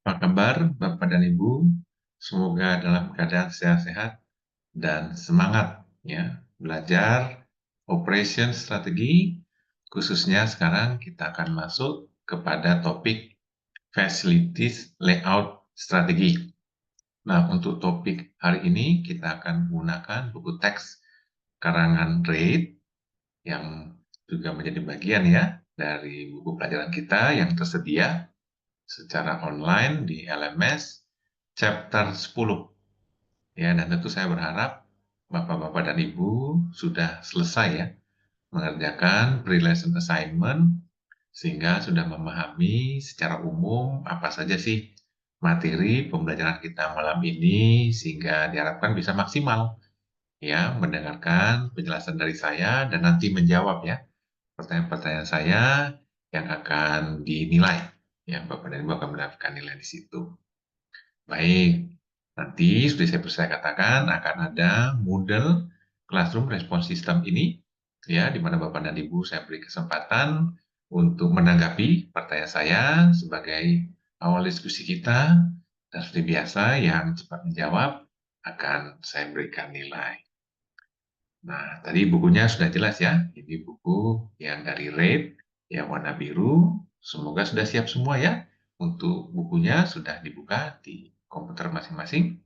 Apa kabar Bapak dan Ibu? Semoga dalam keadaan sehat-sehat dan semangat ya belajar operation strategi. Khususnya sekarang kita akan masuk kepada topik facilities layout strategi. Nah, untuk topik hari ini kita akan menggunakan buku teks karangan Reid yang juga menjadi bagian ya dari buku pelajaran kita yang tersedia secara online di LMS chapter 10. Ya, dan tentu saya berharap Bapak-bapak dan Ibu sudah selesai ya mengerjakan pre-lesson assignment sehingga sudah memahami secara umum apa saja sih materi pembelajaran kita malam ini sehingga diharapkan bisa maksimal ya mendengarkan penjelasan dari saya dan nanti menjawab ya pertanyaan-pertanyaan saya yang akan dinilai. Ya, Bapak dan Ibu akan mendapatkan nilai di situ. Baik, nanti seperti saya katakan akan ada Moodle Classroom Response System ini, ya, di mana Bapak dan Ibu saya beri kesempatan untuk menanggapi pertanyaan saya sebagai awal diskusi kita, dan seperti biasa yang cepat menjawab akan saya berikan nilai. Nah, tadi bukunya sudah jelas ya. Ini buku yang dari Red, yang warna biru. Semoga sudah siap semua ya. Untuk bukunya sudah dibuka di komputer masing-masing.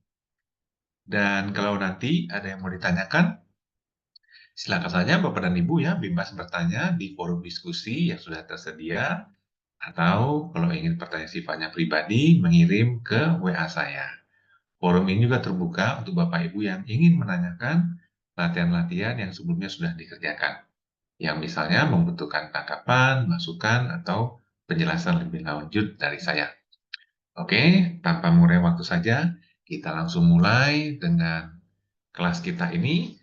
Dan kalau nanti ada yang mau ditanyakan, silakan saja Bapak dan Ibu ya bebas bertanya di forum diskusi yang sudah tersedia. Atau kalau ingin pertanyaan sifatnya pribadi, mengirim ke WA saya. Forum ini juga terbuka untuk Bapak Ibu yang ingin menanyakan latihan-latihan yang sebelumnya sudah dikerjakan, yang misalnya membutuhkan tanggapan, masukan, atau penjelasan lebih lanjut dari saya. Oke, tanpa mengurangi waktu saja, kita langsung mulai dengan kelas kita ini.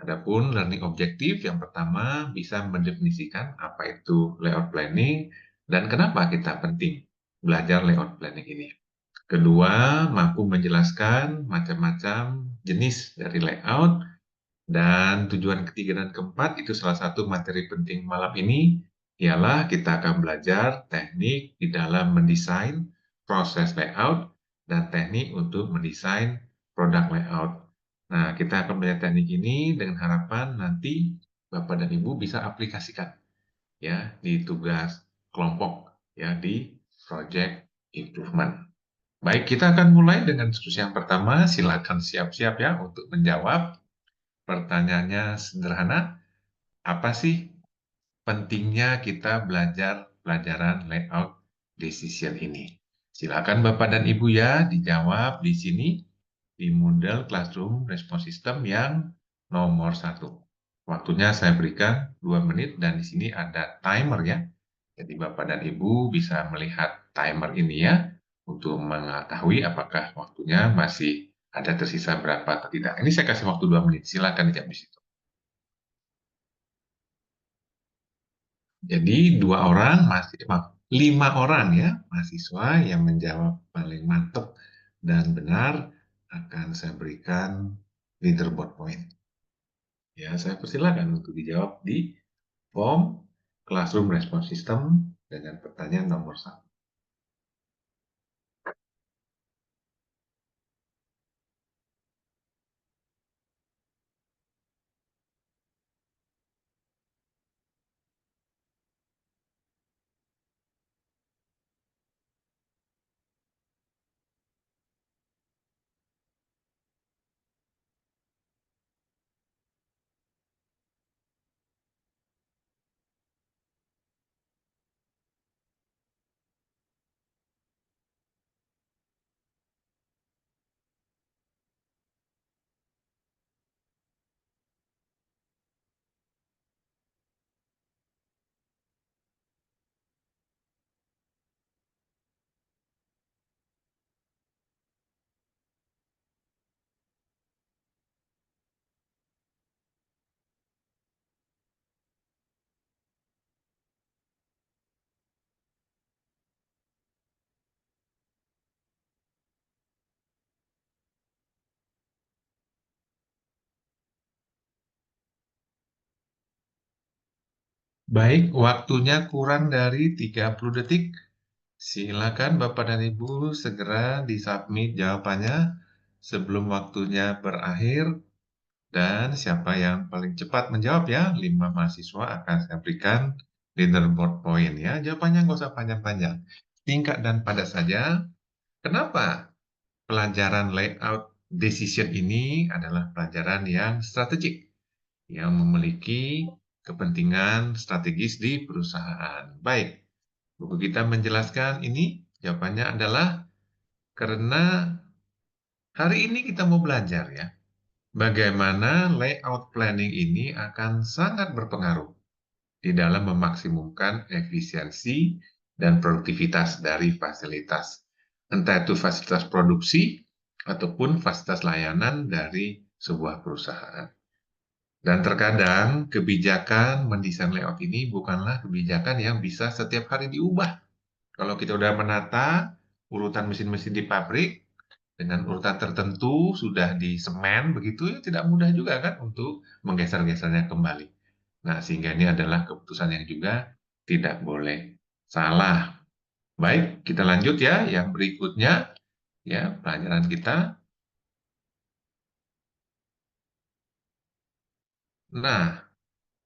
Adapun learning objektif yang pertama bisa mendefinisikan apa itu layout planning dan kenapa kita penting belajar layout planning ini. Kedua, mampu menjelaskan macam-macam jenis dari layout. Dan tujuan ketiga dan keempat itu salah satu materi penting malam ini ialah kita akan belajar teknik di dalam mendesain proses layout dan teknik untuk mendesain produk layout. Nah, kita akan belajar teknik ini dengan harapan nanti Bapak dan Ibu bisa aplikasikan ya di tugas kelompok ya di project improvement. Baik, kita akan mulai dengan diskusi yang pertama. Silakan siap-siap ya untuk menjawab. Pertanyaannya sederhana, apa sih pentingnya kita belajar pelajaran layout decision ini? Silakan Bapak dan Ibu ya dijawab di sini di Moodle Classroom Response System yang nomor 1. Waktunya saya berikan 2 menit dan di sini ada timer ya. Jadi Bapak dan Ibu bisa melihat timer ini ya untuk mengetahui apakah waktunya masih ada tersisa berapa atau tidak. Ini saya kasih waktu 2 menit. Silakan dijawab di situ. Jadi 5 orang ya mahasiswa yang menjawab paling mantap dan benar akan saya berikan leaderboard point. Ya, saya persilakan untuk dijawab di form Classroom Response System dengan pertanyaan nomor 1. Baik, waktunya kurang dari 30 detik. Silakan Bapak dan Ibu segera di-submit jawabannya sebelum waktunya berakhir. Dan siapa yang paling cepat menjawab ya, 5 mahasiswa akan saya berikan leaderboard point ya. Jawabannya nggak usah panjang-panjang. Singkat dan padat saja. Kenapa pelajaran layout decision ini adalah pelajaran yang strategik, yang memiliki kepentingan strategis di perusahaan. Baik, buku kita menjelaskan ini. Jawabannya adalah karena hari ini kita mau belajar ya, bagaimana layout planning ini akan sangat berpengaruh di dalam memaksimumkan efisiensi dan produktivitas dari fasilitas. Entah itu fasilitas produksi ataupun fasilitas layanan dari sebuah perusahaan. Dan terkadang kebijakan mendesain layout ini bukanlah kebijakan yang bisa setiap hari diubah. Kalau kita udah menata urutan mesin-mesin di pabrik, dengan urutan tertentu sudah di semen begitu ya tidak mudah juga kan untuk menggeser-gesernya kembali. Nah, sehingga ini adalah keputusan yang juga tidak boleh salah. Baik, kita lanjut ya yang berikutnya ya pelajaran kita. Nah,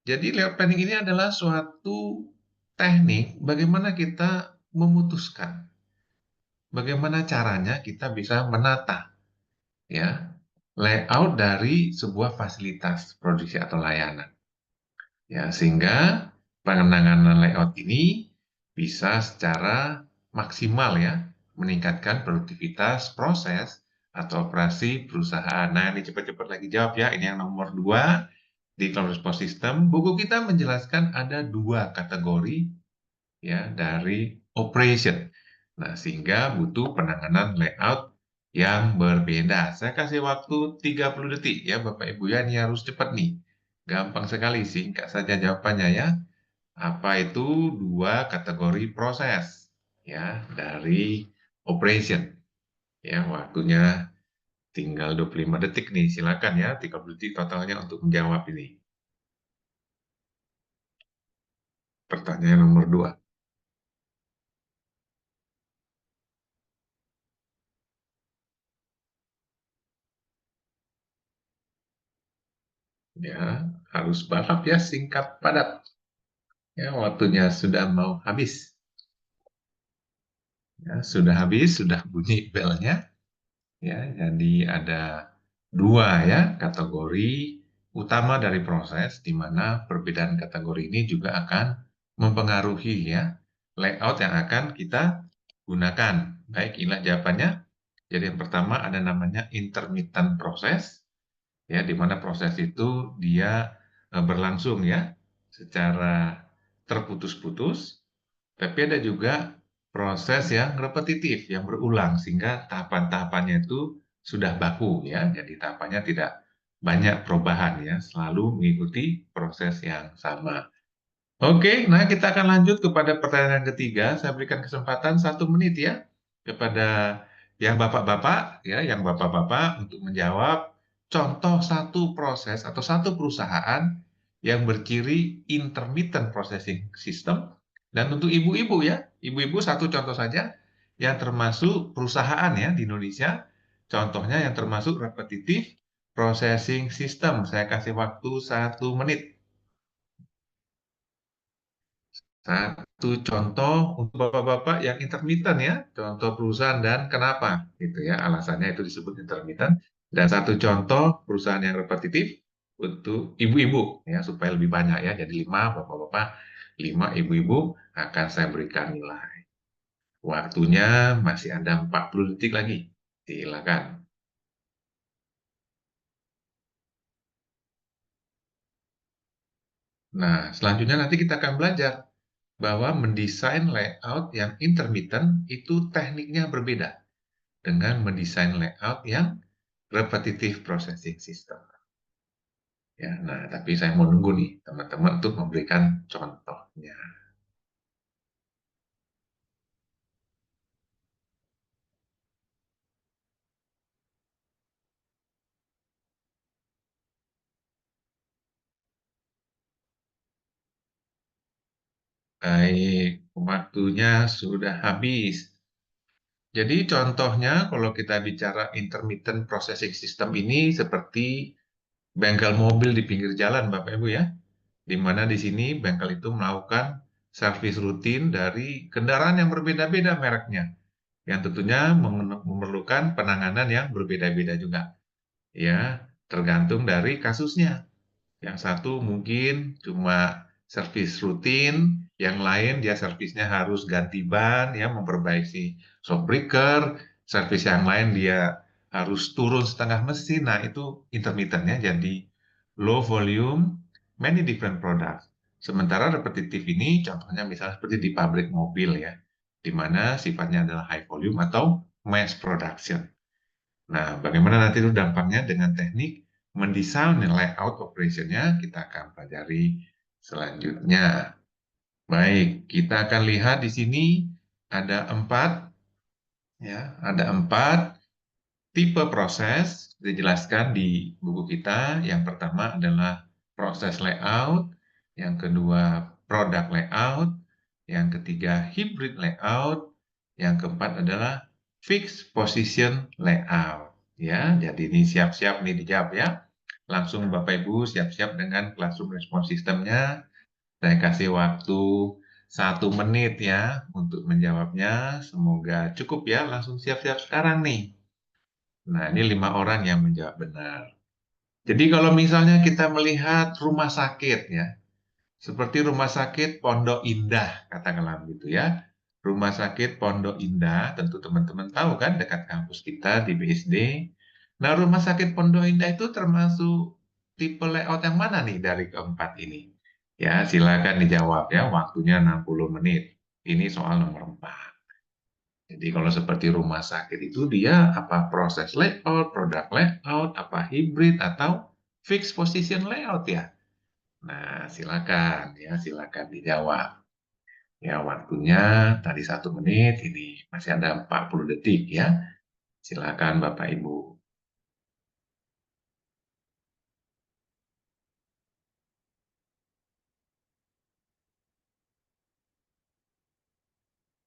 jadi layout planning ini adalah suatu teknik bagaimana kita memutuskan bagaimana caranya kita bisa menata ya layout dari sebuah fasilitas produksi atau layanan. Ya, sehingga pengenangan layout ini bisa secara maksimal ya meningkatkan produktivitas proses atau operasi perusahaan. Nah, ini cepat-cepat lagi jawab ya. Ini yang nomor 2 di Cloud System. Buku kita menjelaskan ada 2 kategori ya dari operation. Nah, sehingga butuh penanganan layout yang berbeda. Saya kasih waktu 30 detik ya Bapak Ibu ya, ini harus cepat nih. Gampang sekali, singkat saja jawabannya ya. Apa itu 2 kategori proses ya dari operation? Ya, waktunya tinggal 25 detik nih. Silakan ya, 30 detik totalnya untuk menjawab ini. Pertanyaan nomor 2. Ya, harus balap ya, singkat padat. Ya, waktunya sudah mau habis. Ya, sudah habis, sudah bunyi belnya. Ya, jadi ada 2 ya kategori utama dari proses, di mana perbedaan kategori ini juga akan mempengaruhi ya layout yang akan kita gunakan. Baik, inilah jawabannya. Jadi yang pertama ada namanya intermittent proses, ya di mana proses itu dia berlangsung ya secara terputus-putus. Tapi ada juga proses yang repetitif, yang berulang, sehingga tahapan-tahapannya itu sudah baku ya. Jadi tahapannya tidak banyak perubahan ya, selalu mengikuti proses yang sama. Oke, nah kita akan lanjut kepada pertanyaan yang ketiga. Saya berikan kesempatan 1 menit ya kepada yang bapak-bapak ya, yang bapak-bapak untuk menjawab contoh satu proses atau satu perusahaan yang berciri intermittent processing system, dan untuk ibu-ibu ya, ibu-ibu satu contoh saja yang termasuk perusahaan ya di Indonesia, contohnya yang termasuk repetitive processing system. Saya kasih waktu 1 menit. Satu contoh untuk bapak-bapak yang intermittent ya, contoh perusahaan dan kenapa gitu ya, alasannya itu disebut intermittent. Dan satu contoh perusahaan yang repetitif untuk ibu-ibu ya, supaya lebih banyak ya, jadi 5 bapak-bapak, 5 ibu-ibu akan saya berikan nilai. Waktunya masih ada 40 detik lagi. Silakan. Nah, selanjutnya nanti kita akan belajar bahwa mendesain layout yang intermittent itu tekniknya berbeda dengan mendesain layout yang repetitive processing system. Ya, nah, tapi saya mau nunggu nih teman-teman untuk memberikan contohnya. Baik, Waktunya sudah habis. Jadi contohnya kalau kita bicara intermittent processing system ini seperti bengkel mobil di pinggir jalan, Bapak Ibu ya, di mana di sini bengkel itu melakukan servis rutin dari kendaraan yang berbeda-beda mereknya, yang tentunya memerlukan penanganan yang berbeda-beda juga, ya, tergantung dari kasusnya. Yang satu mungkin cuma servis rutin, yang lain dia servisnya harus ganti ban, ya, memperbaiki shock breaker, servis yang lain dia harus turun setengah mesin. Nah, itu intermittent ya, jadi low volume, many different products. Sementara repetitif ini contohnya misalnya seperti di pabrik mobil ya, di mana sifatnya adalah high volume atau mass production. Nah, bagaimana nanti itu dampaknya dengan teknik mendesain layout operation-nya kita akan pelajari selanjutnya. Baik, kita akan lihat di sini ada empat, ya, ada empat tipe proses dijelaskan di buku kita. Yang pertama adalah proses layout, yang kedua product layout, yang ketiga hybrid layout, yang keempat adalah fixed position layout. Ya, jadi ini siap-siap nih dijawab ya. Langsung Bapak Ibu siap-siap dengan classroom response sistemnya. Saya kasih waktu 1 menit ya untuk menjawabnya. Semoga cukup ya. Langsung siap-siap sekarang nih. Nah, ini 5 orang yang menjawab benar. Jadi kalau misalnya kita melihat rumah sakit ya, seperti rumah sakit Pondok Indah, katakanlah begitu ya. Rumah sakit Pondok Indah, tentu teman-teman tahu kan dekat kampus kita di BSD. Nah, rumah sakit Pondok Indah itu termasuk tipe layout yang mana nih dari keempat ini? Ya, silakan dijawab ya, waktunya 60 menit. Ini soal nomor 4. Jadi kalau seperti rumah sakit itu dia apa proses layout, produk layout, apa hybrid atau fixed position layout ya. Nah, silakan ya, silakan dijawab. Ya, waktunya tadi 1 menit, ini masih ada 40 detik ya. Silakan Bapak Ibu.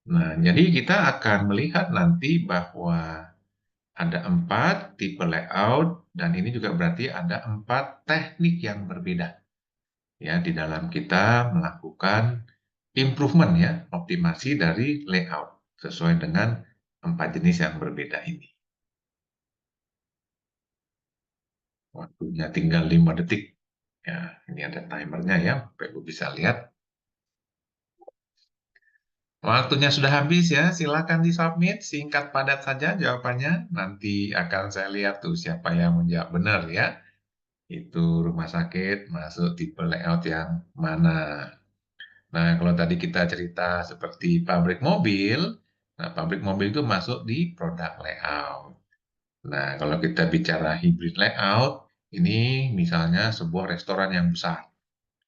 Nah, jadi kita akan melihat nanti bahwa ada 4 tipe layout dan ini juga berarti ada 4 teknik yang berbeda ya di dalam kita melakukan improvement ya, optimasi dari layout sesuai dengan 4 jenis yang berbeda ini. Waktunya tinggal 5 detik. Ya, ini ada timernya ya, Bapak Ibu bisa lihat. Waktunya sudah habis ya, silakan di-submit, singkat padat saja jawabannya. Nanti akan saya lihat tuh siapa yang menjawab benar ya. Itu rumah sakit masuk tipe layout yang mana. Nah, kalau tadi kita cerita seperti pabrik mobil, nah pabrik mobil itu masuk di produk layout. Nah, kalau kita bicara hybrid layout, ini misalnya sebuah restoran yang besar,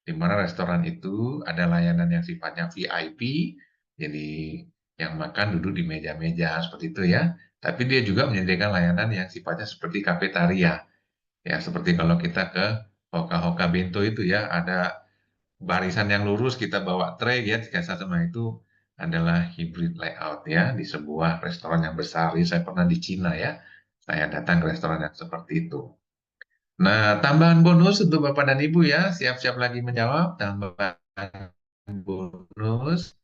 di mana restoran itu ada layanan yang sifatnya VIP, jadi yang makan duduk di meja-meja seperti itu ya. Tapi dia juga menyediakan layanan yang sifatnya seperti kafetaria, ya seperti kalau kita ke Hoka-Hoka Bento itu ya, ada barisan yang lurus kita bawa tray ya, jika sama itu adalah hybrid layout ya di sebuah restoran yang besar. Ini saya pernah di Cina ya, saya datang ke restoran yang seperti itu. Nah, tambahan bonus untuk Bapak dan Ibu ya, siap-siap lagi menjawab. Tambahan bonus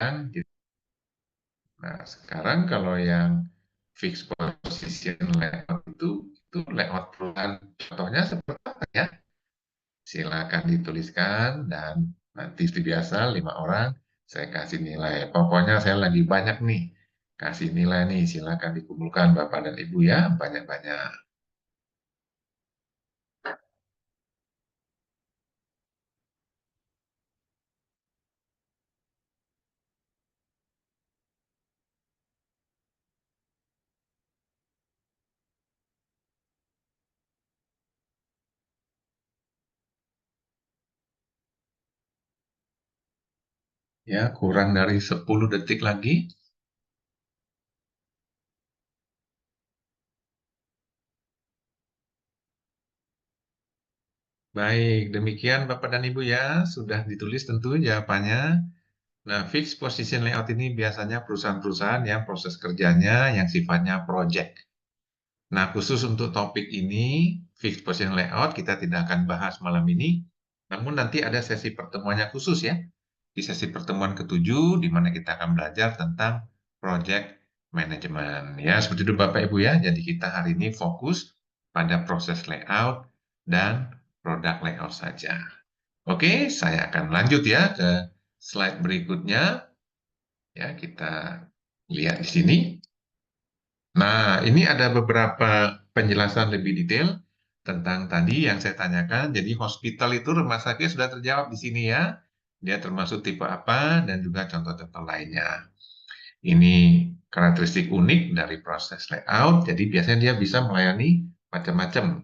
kan. Nah, sekarang kalau yang fixed position layout itu layout perusahaan. Contohnya seperti apa ya? Silakan dituliskan dan nanti seperti biasa 5 orang saya kasih nilai. Pokoknya saya lagi banyak nih kasih nilai nih. Silakan dikumpulkan Bapak dan Ibu ya banyak-banyak. Ya, kurang dari 10 detik lagi. Baik, demikian Bapak dan Ibu ya, sudah ditulis tentu jawabannya. Nah, fixed position layout ini biasanya perusahaan-perusahaan yang proses kerjanya yang sifatnya project. Nah, khusus untuk topik ini, fixed position layout, kita tidak akan bahas malam ini. Namun nanti ada sesi pertemuannya khusus ya. Di sesi pertemuan ke-7, di mana kita akan belajar tentang project management. Ya, seperti itu Bapak Ibu ya. Jadi kita hari ini fokus pada proses layout dan produk layout saja. Oke, saya akan lanjut ya ke slide berikutnya. Ya, kita lihat di sini. Nah, ini ada beberapa penjelasan lebih detail tentang tadi yang saya tanyakan. Jadi hospital itu rumah sakit sudah terjawab di sini ya. Dia termasuk tipe apa dan juga contoh-contoh lainnya. Ini karakteristik unik dari proses layout. Jadi biasanya dia bisa melayani macam-macam.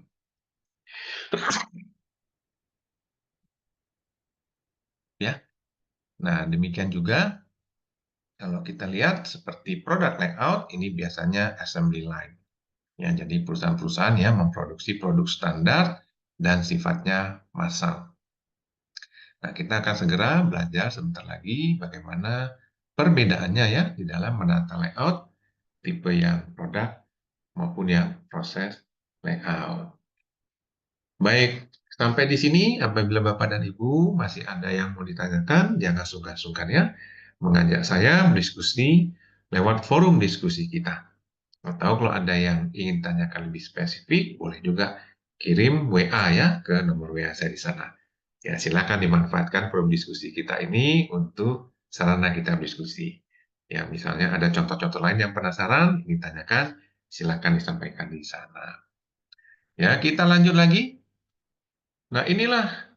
Ya. Nah, demikian juga kalau kita lihat seperti product layout, ini biasanya assembly line. Ya, jadi perusahaan-perusahaan yang memproduksi produk standar dan sifatnya massal. Nah, kita akan segera belajar sebentar lagi bagaimana perbedaannya ya di dalam menata layout tipe yang produk maupun yang proses layout. Baik, sampai di sini apabila Bapak dan Ibu masih ada yang mau ditanyakan, jangan sungkan-sungkan ya mengajak saya berdiskusi lewat forum diskusi kita. Atau kalau ada yang ingin tanyakan lebih spesifik, boleh juga kirim WA ya ke nomor WA saya di sana. Ya, silakan dimanfaatkan forum diskusi kita ini untuk sarana kita berdiskusi. Ya, misalnya ada contoh-contoh lain yang penasaran, ingin tanyakan, silakan disampaikan di sana. Ya, kita lanjut lagi. Nah, inilah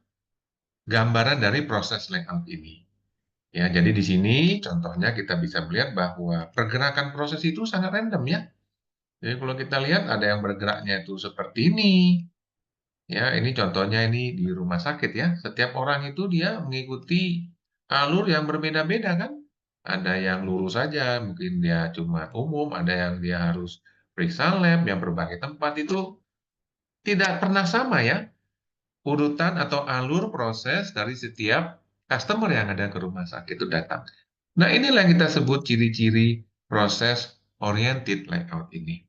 gambaran dari proses layout ini. Ya, jadi di sini contohnya kita bisa melihat bahwa pergerakan proses itu sangat random ya. Jadi kalau kita lihat ada yang bergeraknya itu seperti ini. Ya, ini contohnya ini di rumah sakit ya. Setiap orang itu dia mengikuti alur yang berbeda-beda kan. Ada yang lurus saja, mungkin dia cuma umum, ada yang dia harus periksa lab, yang berbagai tempat itu tidak pernah sama ya. Urutan atau alur proses dari setiap customer yang ada ke rumah sakit itu datang. Nah, inilah yang kita sebut ciri-ciri proses oriented layout ini.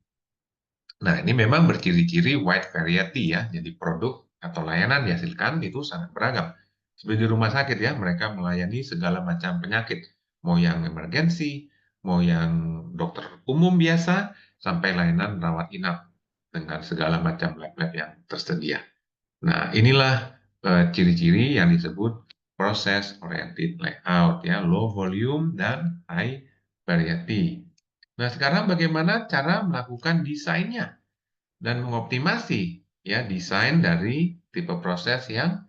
Nah, ini memang berciri-ciri wide variety ya. Jadi produk atau layanan dihasilkan itu sangat beragam. Seperti di rumah sakit ya, mereka melayani segala macam penyakit. Mau yang emergensi, mau yang dokter umum biasa, sampai layanan rawat inap dengan segala macam lab-lab yang tersedia. Nah, inilah ciri-ciri yang disebut process oriented layout ya, low volume dan high variety. Nah, sekarang bagaimana cara melakukan desainnya dan mengoptimasi ya desain dari tipe proses yang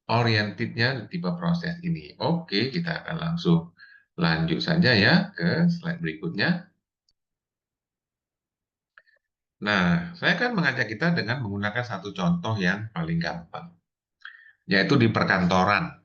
orientednya tipe proses ini. Oke, kita akan langsung lanjut saja ya ke slide berikutnya. Nah, saya akan mengajak kita dengan menggunakan satu contoh yang paling gampang, yaitu di perkantoran.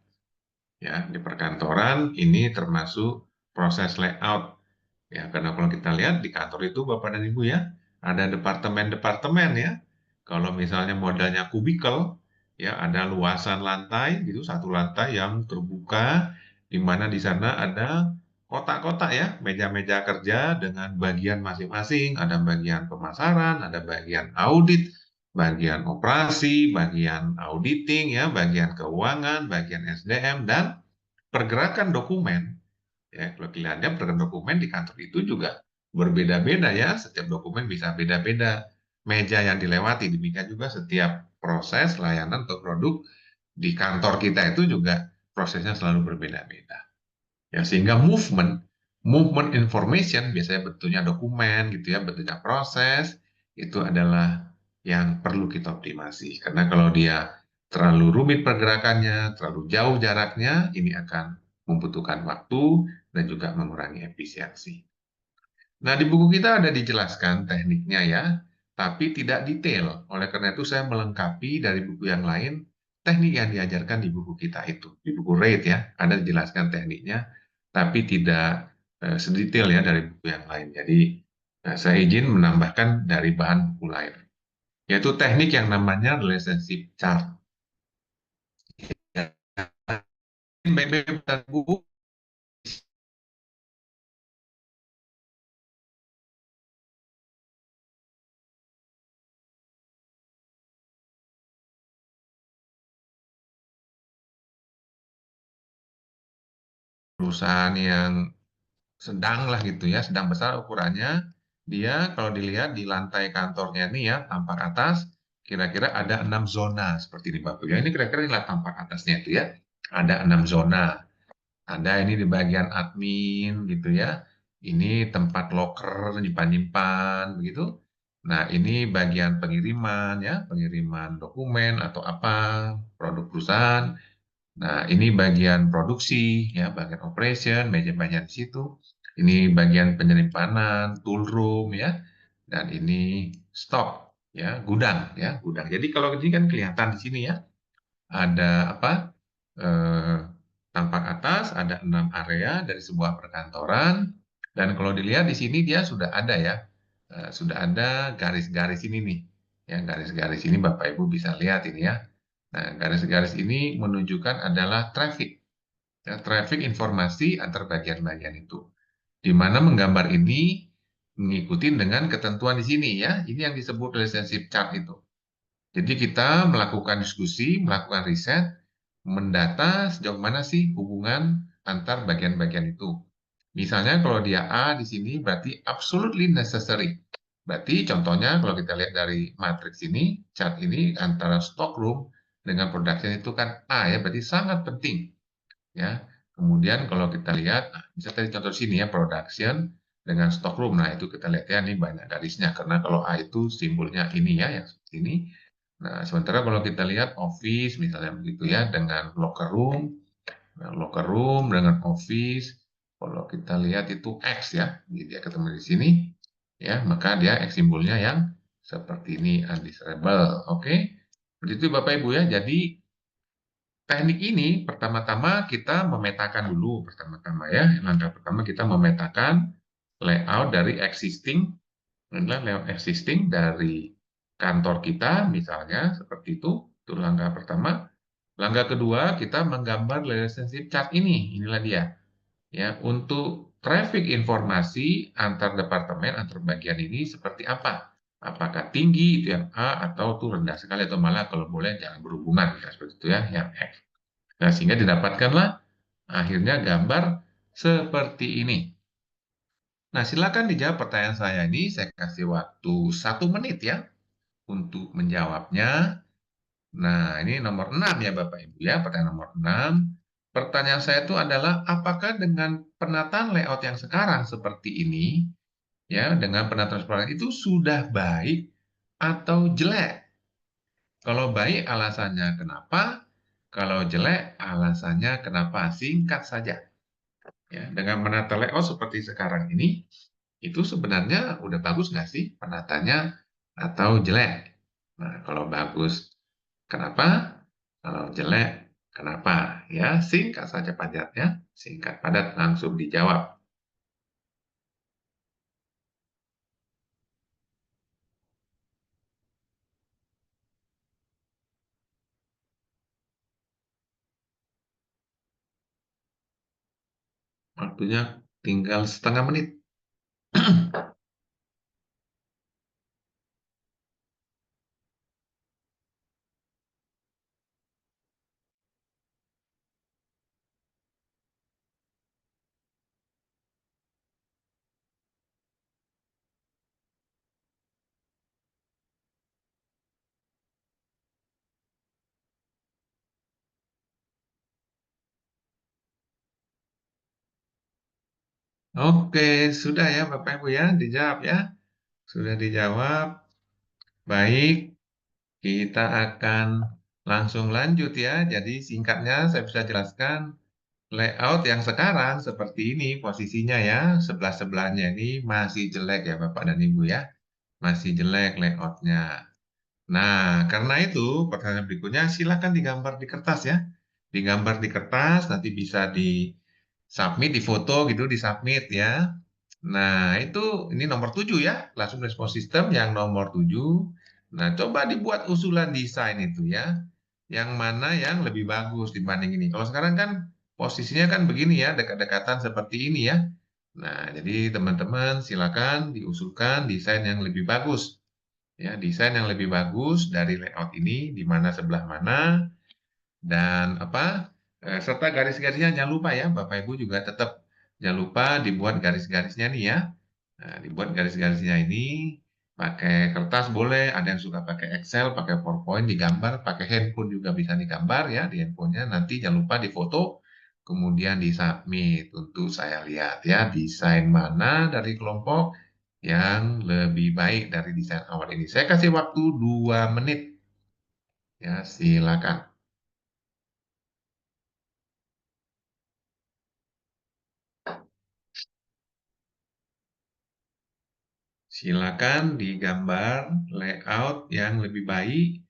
Ya, di perkantoran ini termasuk proses layout. Ya, karena kalau kita lihat di kantor itu Bapak dan Ibu ya, ada departemen-departemen ya. Kalau misalnya modelnya kubikel, ya ada luasan lantai gitu, satu lantai yang terbuka, di mana di sana ada kotak-kotak ya, meja-meja kerja dengan bagian masing-masing, ada bagian pemasaran, ada bagian audit, bagian operasi, bagian auditing ya, bagian keuangan, bagian SDM dan pergerakan dokumen. Ya, kalau kalian pergerakan dokumen di kantor itu juga berbeda-beda ya, setiap dokumen bisa beda-beda meja yang dilewati, demikian juga setiap proses layanan atau produk di kantor kita itu juga prosesnya selalu berbeda-beda. Ya, sehingga movement information biasanya bentuknya dokumen gitu ya, bentuknya proses itu adalah yang perlu kita optimasi. Karena kalau dia terlalu rumit pergerakannya, terlalu jauh jaraknya, ini akan membutuhkan waktu dan juga mengurangi efisiensi. Nah, di buku kita ada dijelaskan tekniknya ya, tapi tidak detail. Oleh karena itu saya melengkapi dari buku yang lain teknik yang diajarkan di buku kita itu. Di buku rate ya, ada dijelaskan tekniknya, tapi tidak sedetail ya dari buku yang lain. Jadi saya izin menambahkan dari bahan buku lain, yaitu teknik yang namanya relationship chart. Ya, baik-baik buku perusahaan yang sedang lah gitu ya, sedang besar ukurannya, dia kalau dilihat di lantai kantornya ini ya, tampak atas, kira-kira ada 6 zona seperti ini Bapak. Ya, ini kira-kira inilah tampak atasnya itu ya, ada 6 zona. Ada ini di bagian admin gitu ya, ini tempat loker nyimpan-nyimpan begitu. Nah, ini bagian pengiriman ya, pengiriman dokumen atau apa, produk perusahaan. Nah, ini bagian produksi, ya, bagian operation, meja-meja di situ. Ini bagian penyimpanan, tool room, ya. Dan ini stok, ya, gudang, ya, gudang. Jadi kalau ini kan kelihatan di sini ya, ada apa? Eh, tampak atas ada 6 area dari sebuah perkantoran. Dan kalau dilihat di sini dia sudah ada ya, sudah ada garis-garis ini nih. Ya, garis-garis ini Bapak Ibu bisa lihat ini ya. Nah, garis-garis ini menunjukkan adalah traffic. Ya, traffic informasi antar bagian-bagian itu. Di mana menggambar ini mengikuti dengan ketentuan di sini ya. Ini yang disebut relationship chart itu. Jadi kita melakukan diskusi, melakukan riset, mendata sejauh mana sih hubungan antar bagian-bagian itu. Misalnya kalau dia A di sini berarti absolutely necessary. Berarti contohnya kalau kita lihat dari matriks ini, chart ini antara stock room dengan production itu kan A ya, berarti sangat penting ya. Kemudian kalau kita lihat, nah, bisa tadi contoh sini ya, production dengan stock room. Nah, itu kita lihat ya, ini banyak garisnya. Karena kalau A itu simbolnya ini ya, yang seperti ini. Nah, sementara kalau kita lihat office, misalnya begitu ya, dengan locker room. Nah, locker room dengan office, kalau kita lihat itu X ya, dia ketemu di sini. Ya, maka dia X simbolnya yang seperti ini, undesirable. Oke, begitu Bapak Ibu ya. Jadi, teknik ini pertama-tama kita memetakan dulu pertama-tama ya. Langkah pertama kita memetakan layout dari existing, inilah layout existing dari kantor kita misalnya seperti itu. Itu langkah pertama. Langkah kedua kita menggambar relationship chart ini. Inilah dia. Ya, untuk traffic informasi antar departemen, antar bagian ini seperti apa? Apakah tinggi itu yang A atau itu rendah sekali atau malah kalau boleh jangan berhubungan ya, seperti itu ya yang X. Nah, sehingga didapatkanlah akhirnya gambar seperti ini. Nah, silakan dijawab pertanyaan saya ini. Saya kasih waktu 1 menit ya untuk menjawabnya. Nah, ini nomor 6 ya Bapak Ibu ya, pertanyaan nomor 6. Pertanyaan saya itu adalah apakah dengan penataan layout yang sekarang seperti ini, ya, dengan penataan sekarang itu sudah baik atau jelek? Kalau baik alasannya kenapa? Kalau jelek alasannya kenapa? Singkat saja. Ya, dengan menata layout seperti sekarang ini, itu sebenarnya udah bagus nggak sih penatanya atau jelek? Nah, kalau bagus, kenapa? Kalau jelek, kenapa? Ya, singkat saja padat ya. Singkat padat langsung dijawab. Waktunya tinggal setengah menit. Oke, sudah ya Bapak Ibu ya, dijawab ya. Sudah dijawab. Baik, kita akan langsung lanjut ya. Jadi singkatnya saya bisa jelaskan layout yang sekarang seperti ini posisinya ya. Sebelah-sebelahnya ini masih jelek ya Bapak dan Ibu ya. Masih jelek layoutnya. Nah, karena itu pertanyaan berikutnya silakan digambar di kertas ya. Digambar di kertas, nanti bisa di submit, di foto gitu, di submit ya. Nah, itu ini nomor 7 ya, Classroom Response System yang nomor 7. Nah, coba dibuat usulan desain itu ya. Yang mana yang lebih bagus dibanding ini. Kalau sekarang kan posisinya kan begini ya, dekat-dekatan seperti ini ya. Nah, jadi teman-teman silakan diusulkan desain yang lebih bagus. Ya, desain yang lebih bagus dari layout ini, di mana sebelah mana, dan apa serta garis-garisnya jangan lupa ya, Bapak Ibu juga tetap jangan lupa dibuat garis-garisnya nih ya. Nah, dibuat garis-garisnya ini pakai kertas boleh, ada yang suka pakai Excel, pakai PowerPoint, digambar, pakai handphone juga bisa digambar ya di handphonenya. Nanti jangan lupa difoto, kemudian disubmit untuk saya lihat ya desain mana dari kelompok yang lebih baik dari desain awal ini. Saya kasih waktu 2 menit ya, silakan. Silakan digambar layout yang lebih baik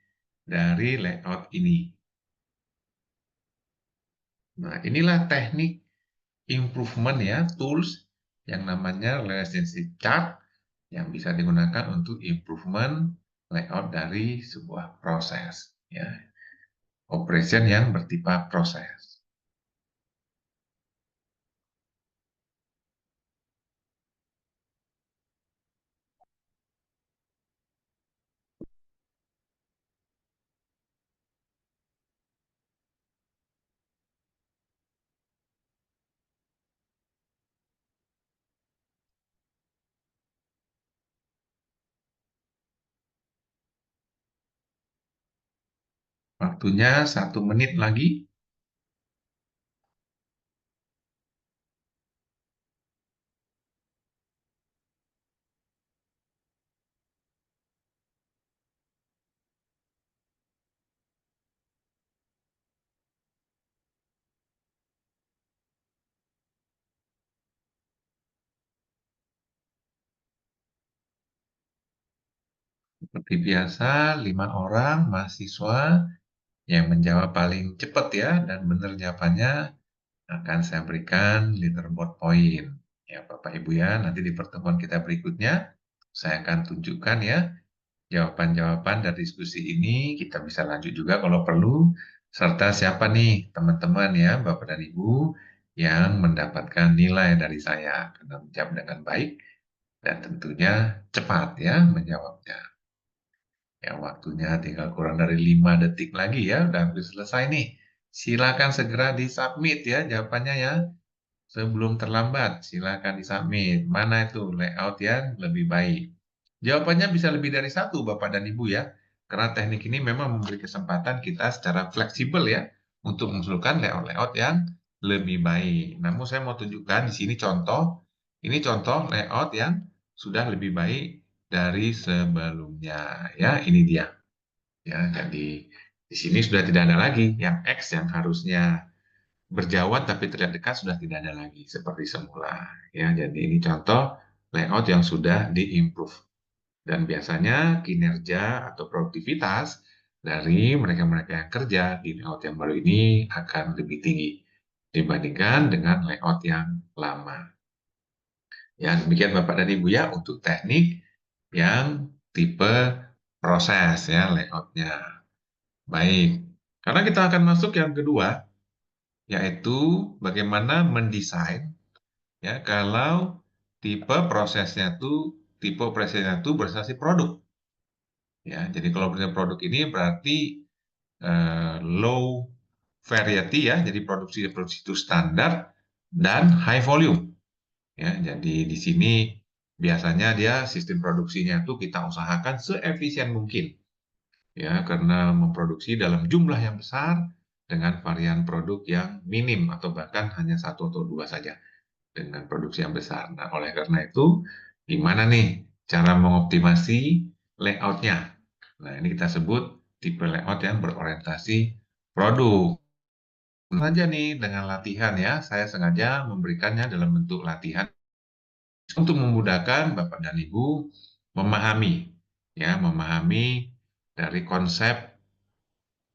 dari layout ini. Nah, inilah teknik improvement ya, tools yang namanya relationship chart yang bisa digunakan untuk improvement layout dari sebuah proses ya. Operation yang bertipe proses. Waktunya 1 menit lagi. Seperti biasa, 5 orang mahasiswa yang menjawab paling cepat ya dan benar jawabannya akan saya berikan leaderboard point. Ya, Bapak Ibu ya, nanti di pertemuan kita berikutnya saya akan tunjukkan ya jawaban-jawaban dari diskusi ini. Kita bisa lanjut juga kalau perlu, serta siapa nih teman-teman ya, Bapak dan Ibu yang mendapatkan nilai dari saya karena menjawab dengan baik dan tentunya cepat ya menjawabnya. Ya, waktunya tinggal kurang dari 5 detik lagi ya, udah hampir selesai nih. Silakan segera disubmit ya jawabannya ya. Sebelum terlambat, silakan disubmit. Mana itu layout yang lebih baik? Jawabannya bisa lebih dari satu, Bapak dan Ibu ya. Karena teknik ini memang memberi kesempatan kita secara fleksibel ya untuk mengusulkan layout-layout yang lebih baik. Namun saya mau tunjukkan di sini contoh. Ini contoh layout yang sudah lebih baik dari sebelumnya. Ya, ini dia. Ya, jadi di sini sudah tidak ada lagi yang X yang harusnya berjauhan tapi terlihat dekat sudah tidak ada lagi seperti semula. Ya, jadi ini contoh layout yang sudah diimprove. Dan biasanya kinerja atau produktivitas dari mereka-mereka yang kerja di layout yang baru ini akan lebih tinggi dibandingkan dengan layout yang lama. Ya, demikian Bapak dan Ibu ya untuk teknik yang tipe proses ya layoutnya. Baik, karena kita akan masuk yang kedua, yaitu bagaimana mendesain ya kalau tipe prosesnya tuh tipe operasinya tuh berbasis produk. Ya, jadi kalau berarti produk ini berarti low variety ya, jadi produksi itu standar dan high volume. Ya, jadi di sini biasanya dia sistem produksinya itu kita usahakan seefisien mungkin. Ya, karena memproduksi dalam jumlah yang besar dengan varian produk yang minim atau bahkan hanya satu atau dua saja dengan produksi yang besar. Nah, oleh karena itu, gimana nih cara mengoptimasi layout-nya? Nah, ini kita sebut tipe layout yang berorientasi produk. Saja nih dengan latihan ya, saya sengaja memberikannya dalam bentuk latihan untuk memudahkan Bapak dan Ibu memahami ya, memahami dari konsep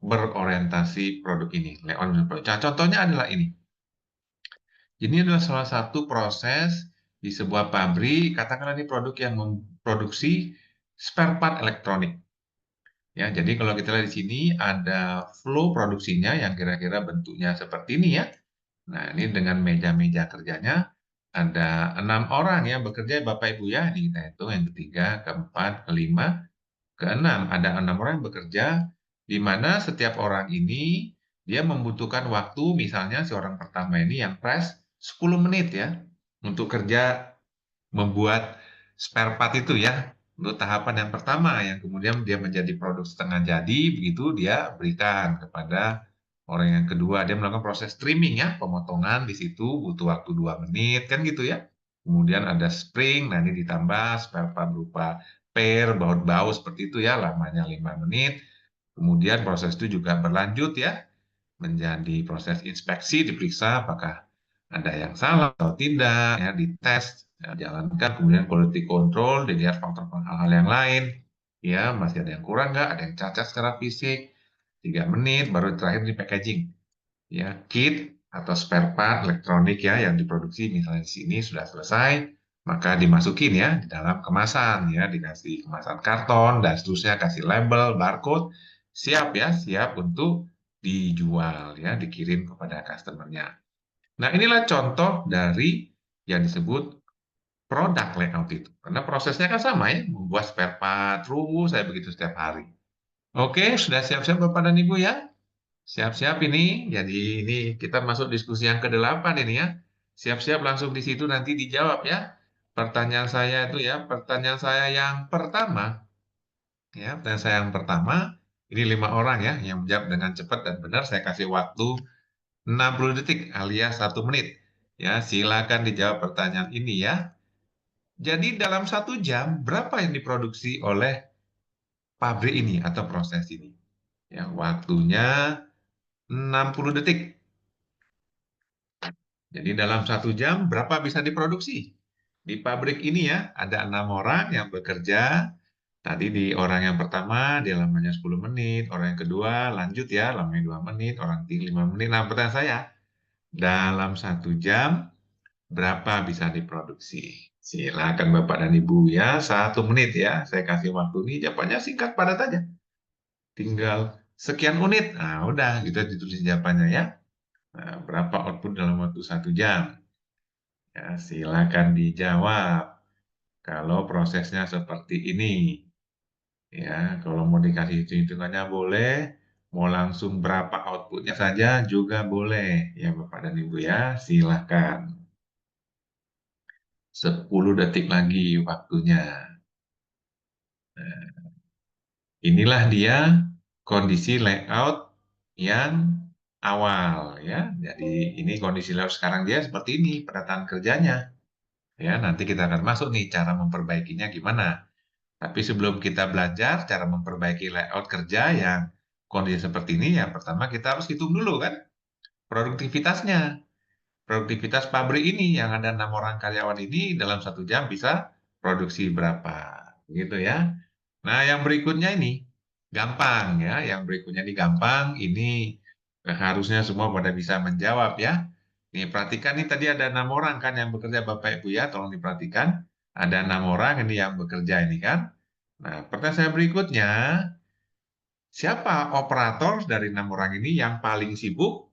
berorientasi produk ini. Nah, contohnya adalah ini. Ini adalah salah satu proses di sebuah pabrik, katakanlah ini produk yang memproduksi spare part elektronik. Ya, jadi kalau kita lihat di sini ada flow produksinya yang kira-kira bentuknya seperti ini ya. Nah, ini dengan meja-meja kerjanya ada 6 orang yang bekerja, Bapak Ibu ya. Ini kita hitung yang ketiga, keempat, kelima, keenam. Ada 6 orang yang bekerja, di mana setiap orang ini dia membutuhkan waktu, misalnya si orang pertama ini yang press 10 menit ya, untuk kerja membuat spare part itu ya, untuk tahapan yang pertama, yang kemudian dia menjadi produk setengah jadi, begitu dia berikan kepada orang yang kedua. Dia melakukan proses trimming ya, pemotongan di situ butuh waktu 2 menit, kan gitu ya. Kemudian ada spring, nah ini ditambah spare part berupa per, baut-baut seperti itu ya, lamanya 5 menit. Kemudian proses itu juga berlanjut ya, menjadi proses inspeksi, diperiksa apakah ada yang salah atau tidak, ya, dites, ya, jalankan, kemudian quality control, dilihat faktor hal-hal yang lain, ya, masih ada yang kurang nggak, ada yang cacat secara fisik, 3 menit, baru terakhir di packaging, ya, kit atau spare part elektronik ya, yang diproduksi misalnya di sini sudah selesai, maka dimasukin ya, di dalam kemasan, ya, dikasih kemasan karton, dan seterusnya, kasih label, barcode, siap ya, siap untuk dijual, ya, dikirim kepada customer-nya. Nah, inilah contoh dari yang disebut produk layout itu. Karena prosesnya kan sama ya, membuat spare part, terus saya begitu setiap hari. Oke, sudah siap-siap Bapak dan Ibu ya? Siap-siap ini. Jadi ini kita masuk diskusi yang ke-8 ini ya. Siap-siap langsung di situ nanti dijawab ya. Pertanyaan saya itu ya, pertanyaan saya yang pertama, ya, pertanyaan saya yang pertama, ini 5 orang ya, yang menjawab dengan cepat dan benar. Saya kasih waktu 60 detik alias 1 menit. Ya, silakan dijawab pertanyaan ini ya. Jadi dalam 1 jam berapa yang diproduksi oleh pabrik ini atau proses ini? Ya, waktunya 60 detik. Jadi dalam 1 jam berapa bisa diproduksi? Di pabrik ini ya, ada 6 orang yang bekerja. Tadi di orang yang pertama, dia lamanya 10 menit. Orang yang kedua lanjut ya, lamanya 2 menit. Orang ketiga 5 menit. Nah, pertanyaan saya, dalam 1 jam berapa bisa diproduksi? Silakan Bapak dan Ibu ya, 1 menit ya. Saya kasih waktu ini, jawabannya singkat padat aja. Tinggal sekian unit. Nah, udah gitu ditulis jawabannya ya. Nah, berapa output dalam waktu 1 jam? Ya, silakan dijawab. Kalau prosesnya seperti ini, ya, kalau mau dikasih hitung-hitungannya boleh, mau langsung berapa outputnya saja juga boleh, ya Bapak dan Ibu ya, silakan. 10 detik lagi waktunya. Nah, inilah dia kondisi layout yang awal ya. Jadi ini kondisi layout sekarang dia seperti ini penataan kerjanya. Ya, nanti kita akan masuk nih cara memperbaikinya gimana. Tapi sebelum kita belajar cara memperbaiki layout kerja yang kondisi seperti ini, yang pertama kita harus hitung dulu kan produktivitasnya. Produktivitas pabrik ini yang ada 6 orang karyawan ini dalam 1 jam bisa produksi berapa, gitu ya. Nah, yang berikutnya ini gampang ya. Yang berikutnya ini gampang. Ini harusnya semua pada bisa menjawab ya. Nih, perhatikan nih tadi ada 6 orang kan yang bekerja Bapak Ibu ya. Tolong diperhatikan. Ada 6 orang ini yang bekerja ini kan. Nah, pertanyaan saya berikutnya, siapa operator dari 6 orang ini yang paling sibuk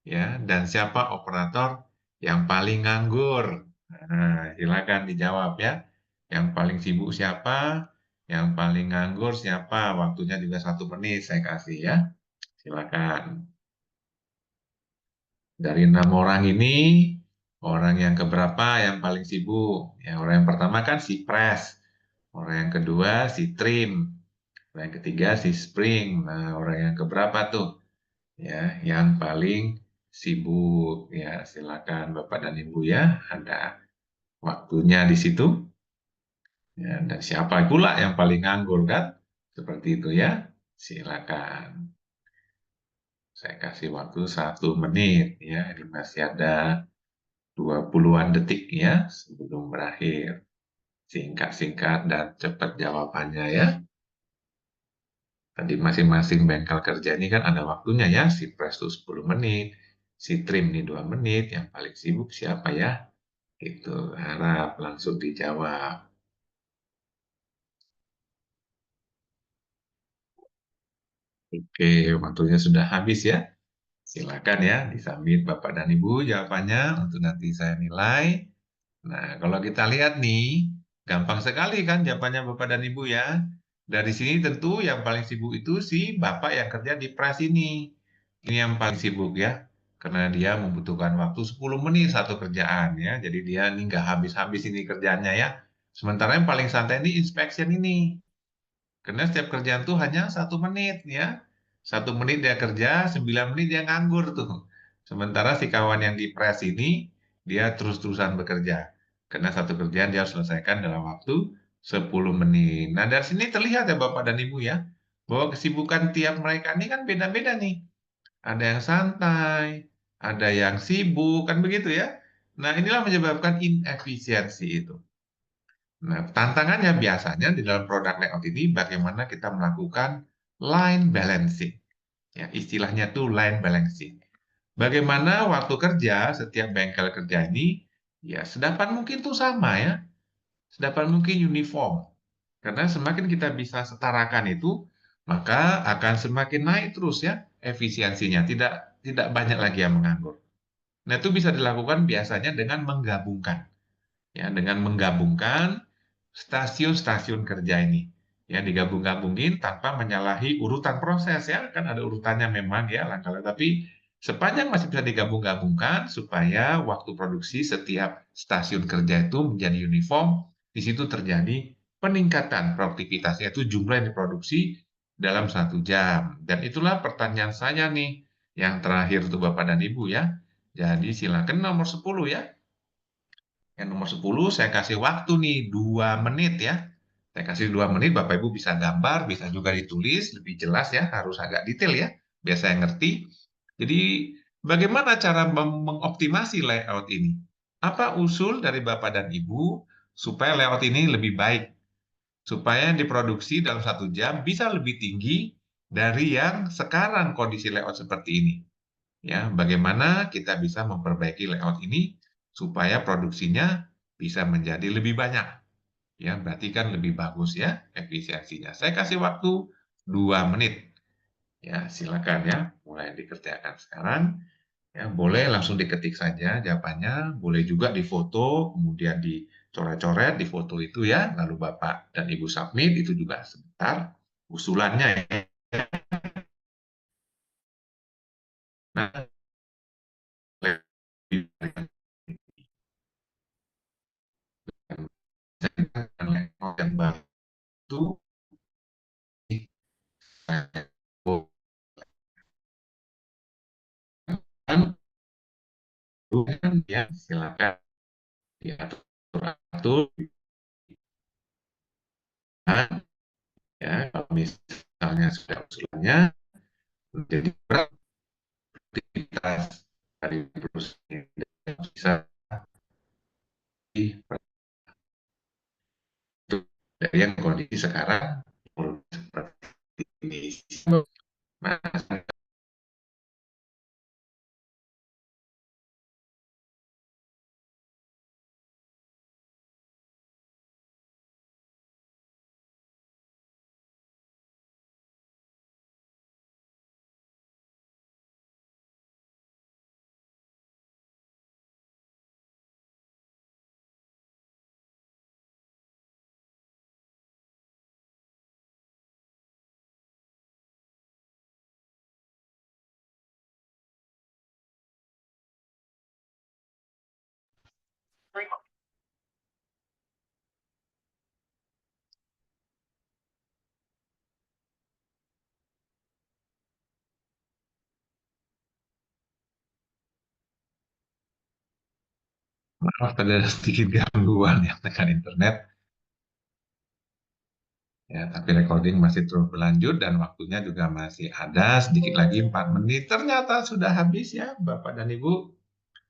ya, dan siapa operator yang paling nganggur? Nah, silakan dijawab ya. Yang paling sibuk siapa? Yang paling nganggur siapa? Waktunya juga 1 menit saya kasih ya. Silakan. Dari 6 orang ini, orang yang keberapa yang paling sibuk? Ya, orang yang pertama kan si press. Orang yang kedua si trim. Orang yang ketiga si spring. Nah, orang yang keberapa tuh? Ya, yang paling sibuk. Ya, silakan Bapak dan Ibu ya. Ada waktunya di situ. Ya, dan siapa pula yang paling nganggur kan? Seperti itu ya. Silakan. Saya kasih waktu 1 menit ya. Ini masih ada 20-an detik ya sebelum berakhir. Singkat-singkat dan cepat jawabannya ya. Tadi masing-masing bengkel kerja ini kan ada waktunya ya, si Presto 10 menit, si Trim nih 2 menit, yang paling sibuk siapa ya? Gitu, harap langsung dijawab. Oke, waktunya sudah habis ya. Silakan ya, disubmit Bapak dan Ibu jawabannya untuk nanti saya nilai. Nah, kalau kita lihat nih, gampang sekali kan jawabannya Bapak dan Ibu ya. Dari sini tentu yang paling sibuk itu si Bapak yang kerja di pres ini. Ini yang paling sibuk ya. Karena dia membutuhkan waktu 10 menit satu kerjaan ya. Jadi dia ini nggak habis-habis ini kerjaannya ya. Sementara yang paling santai ini inspection ini. Karena setiap kerjaan tuh hanya 1 menit ya. 1 menit dia kerja, 9 menit dia nganggur tuh. Sementara si kawan yang di press ini, dia terus-terusan bekerja. Karena satu kerjaan dia harus selesaikan dalam waktu 10 menit. Nah, dari sini terlihat ya Bapak dan Ibu ya, bahwa kesibukan tiap mereka ini kan beda-beda nih. Ada yang santai, ada yang sibuk, kan begitu ya. Nah, inilah menyebabkan inefisiensi itu. Nah, tantangannya biasanya di dalam produk layout ini bagaimana kita melakukan line balancing. Ya, istilahnya tuh line balancing. Bagaimana waktu kerja setiap bengkel kerja ini ya sedapat mungkin tuh sama ya, sedapat mungkin uniform. Karena semakin kita bisa setarakan itu, maka akan semakin naik terus ya efisiensinya, tidak tidak banyak lagi yang menganggur. Nah, itu bisa dilakukan biasanya dengan menggabungkan ya dengan menggabungkan stasiun-stasiun kerja ini ya digabung-gabungin tanpa menyalahi urutan proses ya kan ada urutannya memang ya langkah-langkah tapi sepanjang masih bisa digabung-gabungkan supaya waktu produksi setiap stasiun kerja itu menjadi uniform di situ terjadi peningkatan produktivitas yaitu jumlah yang diproduksi dalam 1 jam dan itulah pertanyaan saya nih yang terakhir untuk Bapak dan Ibu ya jadi silakan nomor 10 ya. Yang nomor 10 saya kasih waktu nih 2 menit ya. Saya kasih 2 menit, Bapak Ibu bisa gambar, bisa juga ditulis, lebih jelas ya, harus agak detail ya, biar saya ngerti. Jadi bagaimana cara mengoptimasi layout ini? Apa usul dari Bapak dan Ibu supaya layout ini lebih baik? Supaya yang diproduksi dalam 1 jam bisa lebih tinggi dari yang sekarang kondisi layout seperti ini. Ya, bagaimana kita bisa memperbaiki layout ini supaya produksinya bisa menjadi lebih banyak. Ya, berarti kan lebih bagus ya efisiensinya. Saya kasih waktu 2 menit. Ya, silakan ya, mulai dikerjakan sekarang. Ya, boleh langsung diketik saja jawabannya, boleh juga difoto, kemudian dicoret-coret di foto itu ya, lalu Bapak dan Ibu submit itu juga sebentar usulannya ya. Nah, yang baru itu kan ya silakan diatur-atur ya kalau misalnya sudah usulannya menjadi beraktivitas dari perusahaan bisa dari yang kondisi sekarang seperti ini. Nah, maaf ada sedikit gangguan ya dengan internet. Ya, tapi recording masih terus berlanjut dan waktunya juga masih ada sedikit lagi 4 menit. Ternyata sudah habis ya, Bapak dan Ibu.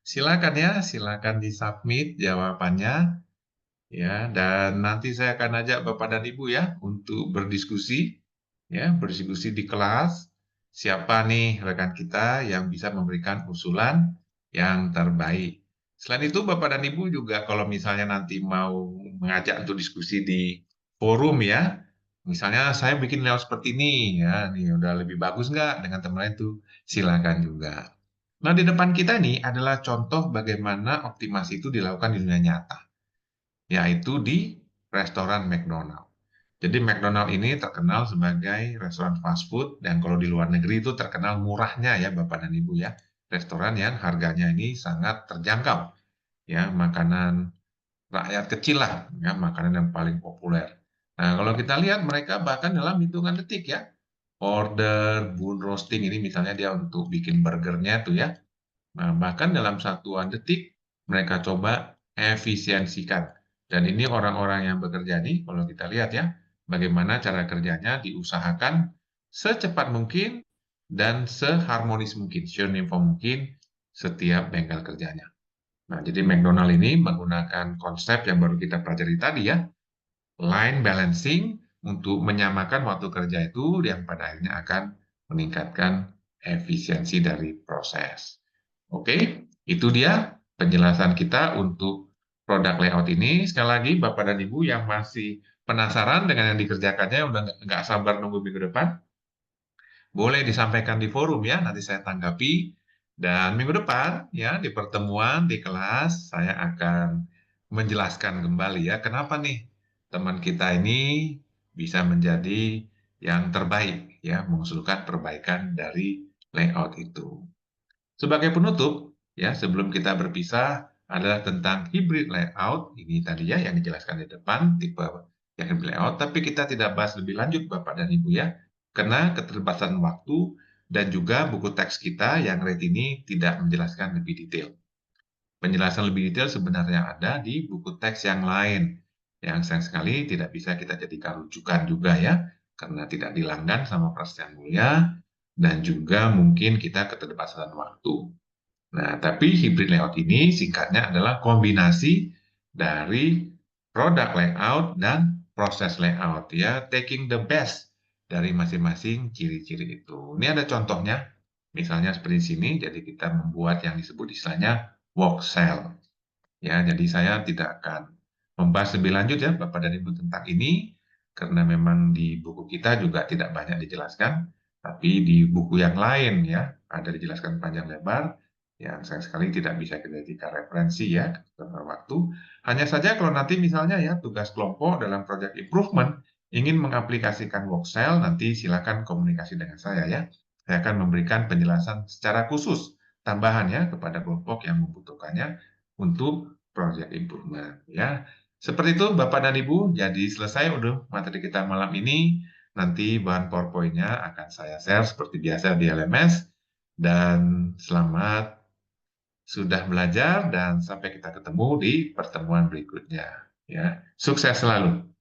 Silakan ya, silakan disubmit jawabannya ya dan nanti saya akan ajak Bapak dan Ibu ya untuk berdiskusi ya, berdiskusi di kelas, siapa nih rekan kita yang bisa memberikan usulan yang terbaik. Selain itu, Bapak dan Ibu juga kalau misalnya nanti mau mengajak untuk diskusi di forum ya, misalnya saya bikin layout seperti ini, ya, nih udah lebih bagus nggak dengan teman lain itu, silakan juga. Nah, di depan kita nih adalah contoh bagaimana optimasi itu dilakukan di dunia nyata, yaitu di restoran McDonald. Jadi McDonald ini terkenal sebagai restoran fast food dan kalau di luar negeri itu terkenal murahnya ya Bapak dan Ibu ya. Restoran yang harganya ini sangat terjangkau ya, makanan rakyat kecil lah ya, makanan yang paling populer. Nah, kalau kita lihat mereka bahkan dalam hitungan detik ya. Order bun roasting ini misalnya dia untuk bikin burgernya tuh ya. Nah, bahkan dalam satuan detik mereka coba efisiensikan. Dan ini orang-orang yang bekerja nih, kalau kita lihat ya, bagaimana cara kerjanya diusahakan secepat mungkin dan seharmonis mungkin, seuniform mungkin setiap bengkel kerjanya. Nah, jadi McDonald ini menggunakan konsep yang baru kita pelajari tadi ya, line balancing untuk menyamakan waktu kerja itu yang pada akhirnya akan meningkatkan efisiensi dari proses. Oke, itu dia penjelasan kita untuk produk layout ini. Sekali lagi, Bapak dan Ibu yang masih penasaran dengan yang dikerjakannya, udah nggak sabar nunggu minggu depan, boleh disampaikan di forum ya, nanti saya tanggapi. Dan minggu depan ya di pertemuan di kelas saya akan menjelaskan kembali ya kenapa nih teman kita ini bisa menjadi yang terbaik ya mengusulkan perbaikan dari layout itu. Sebagai penutup ya sebelum kita berpisah adalah tentang hybrid layout ini tadi ya yang dijelaskan di depan tipe yang hybrid layout tapi kita tidak bahas lebih lanjut Bapak dan Ibu ya karena keterbatasan waktu dan juga buku teks kita yang rate ini tidak menjelaskan lebih detail. Penjelasan lebih detail sebenarnya ada di buku teks yang lain, yang sayang sekali tidak bisa kita jadikan rujukan juga ya, karena tidak dilanggan sama Prasetya Mulia, dan juga mungkin kita keterbatasan waktu. Nah, tapi hybrid layout ini singkatnya adalah kombinasi dari product layout dan proses layout ya, taking the best dari masing-masing ciri-ciri itu. Ini ada contohnya, misalnya seperti sini, jadi kita membuat yang disebut istilahnya work cell. Ya, jadi saya tidak akan membahas lebih lanjut ya Bapak dan Ibu tentang ini karena memang di buku kita juga tidak banyak dijelaskan, tapi di buku yang lain ya ada dijelaskan panjang lebar yang sayang sekali tidak bisa kita jadikan referensi ya karena waktu. Hanya saja kalau nanti misalnya ya tugas kelompok dalam project improvement ingin mengaplikasikan Workcell nanti silakan komunikasi dengan saya ya. Saya akan memberikan penjelasan secara khusus tambahan ya kepada kelompok yang membutuhkannya untuk project improvement ya. Seperti itu Bapak dan Ibu, jadi selesai untuk materi kita malam ini. Nanti bahan PowerPoint-nya akan saya share seperti biasa di LMS dan selamat sudah belajar dan sampai kita ketemu di pertemuan berikutnya ya. Sukses selalu.